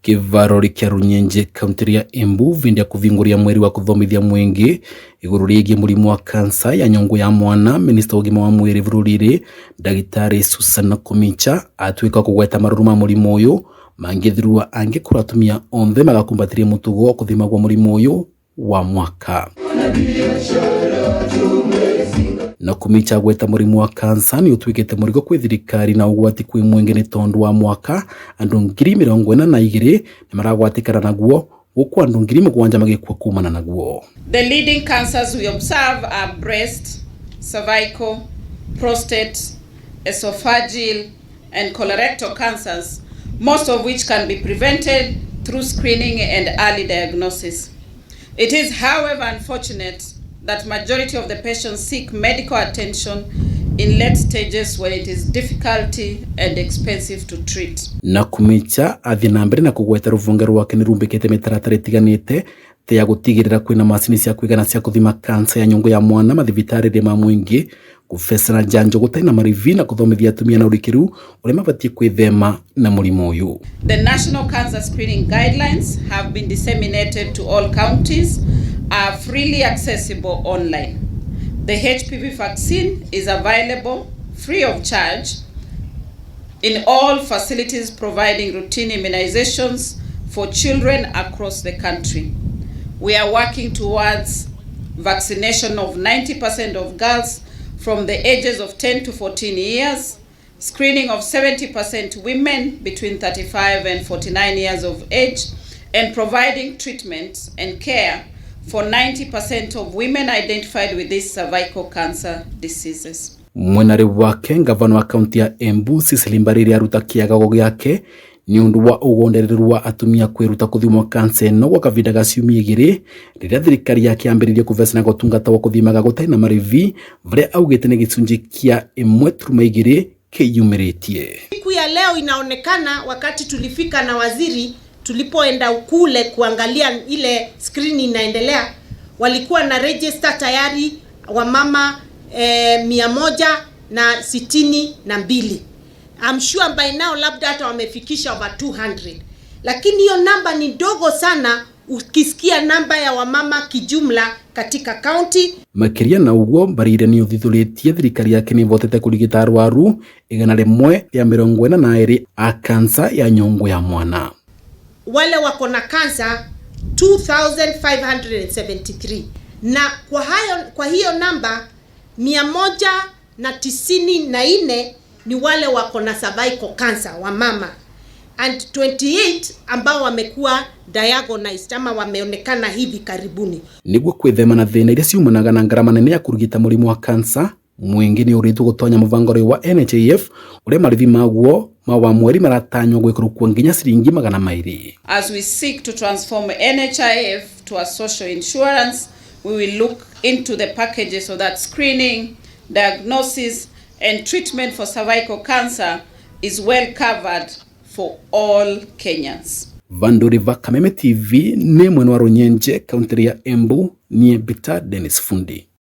Kivarori kia runyenje kaunti ya Embu vindia kuvinguria mwiri wa kuthomithia mwingi iguru rigie murimu wa kansa ya nyongo ya mwana. Minista ugima wa mwiri vururiri Daktari Susan Nakhumicha atwika kugweta maruru ma murimu uyu mangithirwa angikura atumia onthe magakumbatirie mutugo kuthimagwa murimu uyu wa mwaka. Nakhumincha gweta murimu wa kansa ni utwikite murigo kwi thirikari na ugwati kwi mwingi ni tondu wa mwaka andu 42,000 ni maragwatikana naguo guku andu 7,000 magikwa kumana naguo. The leading cancers we observe are breast, cervical, prostate, esophageal and colorectal cancers, most of which can be prevented through screening and early diagnosis. It is, however, unfortunate that majority of the patients seek medical attention in late stages when it is difficult and expensive to treat. Nakhumincha athi na mbere na kugweta ruvunge rwake nirumbikite mitaratara itiganite te ya gutigirira kwina macini cia kuigana cia kuthima kansa ya nyongo ya mwana mathibitarire ma mwingi gufesera njanjo gutaina marivi na kuthomithia atumia na urikiru uria mabatie kwithema na murimu uyu. The National Cancer Screening Guidelines have been disseminated to all counties, are freely accessible online. The HPV vaccine is available free of charge in all facilities providing routine immunizations for children across the country. We are working towards vaccination of 90% of girls from the ages of 10 to 14 years, screening of 70% women between 35 and 49 years of age, and providing treatment and care for 90% of women identified with these cervical cancer diseases. Mwenari wake gavana wa kaunti ya Embu Sisilimbariri aruta kiagago giake ni undu wa ugondereru wa atumia kwiruta kuthimwa kansa no gwa kavinda ga ciumia 2 riria thirikari yake ambiririe kuvesana gutungata wa kuthimaga gutaina marivi vile augite ni gicunji kia 1.2 kiyumiritie. Siku ya leo inaonekana wakati tulifika na waziri tulipoenda ukule kuangalia ile screen inaendelea, walikuwa na register tayari wa mama 162. I'm sure by now labda hata wamefikisha over 200. Lakini hiyo namba ni dogo sana ukisikia namba ya wamama kijumla katika county. Makiria na uguo barire ni uthithuritie thirikari yake ni votete kurigita arwaru 142 a kansa ya nyongo ya mwana. Wale wako na kansa 2573 na kwa hiyo namba 194 ni wale wako na cervical cancer wa mama and 28 ambao wamekuwa diagnosed ama wameonekana hivi karibuni. Niguo kwithema na thina iria ciumanaga na ngarama nene ya kurigita murimu wa kansa mwingi ni uritu gutonya mubango wa NHIF uria marivi maguo wa mweri maratanywo gwikurukwo nginya ciringi 200. As we seek to transform NHIF to a social insurance, we will look into the packages so that screening, diagnosis and treatment for cervical cancer is well covered for all Kenyans. Vanduri va Kameme TV ni mwana wa runyenje kaunti ya Embu ni Bita Dennis Fundi.